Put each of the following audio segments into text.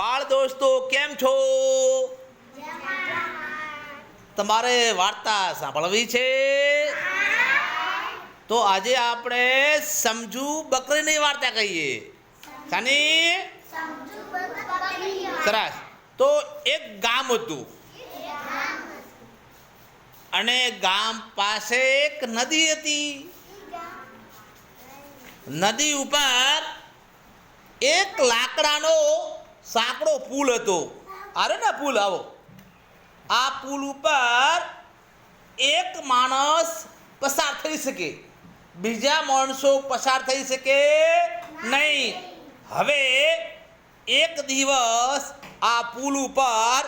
बाळ दोस्तो केम छो? તમારે વાર્તા સાંભળવી છે તો આજે આપણે સમજુ બકરીની વાર્તા કહીએ. સાની સરસ. તો એક ગામ હતું અને ગામ પાસે એક નદી હતી. નદી ઉપર એક લાકડાનો સાંકડો પુલ હતો. અરે ને પુલ આવો, આ પુલ ઉપર એક માણસ પસાર થઈ શકે, બીજા માણસો પસાર થઈ શકે નહીં. હવે એક દિવસ આ પુલ ઉપર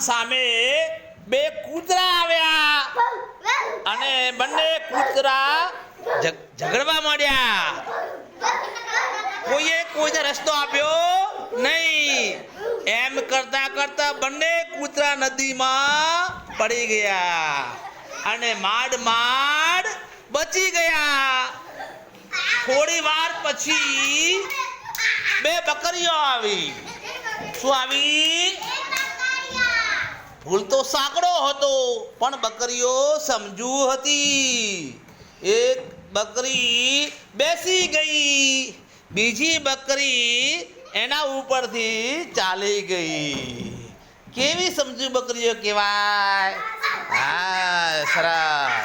સામે બે કૂતરા આવ્યા અને બંને કૂતરા ઝઘડવા માંડ્યા. કોઈને રસ્તો આપ્યો નહીં. એમ કરતા કરતા બંને કૂતરા નદીમાં પડી ગયા અને માંડ બચી ગયા. થોડી વાર પછી બે બકરીઓ આવી. શું આવી? ભૂલ તો સાંકડો હતો પણ બકરીઓ સમજુ હતી. એક બકરી બેસી ગઈ, બીજી બકરી એના ઉપરથી ચાલી ગઈ. કેવી સમજુ બકરીઓ કહેવાય? હા સરસ.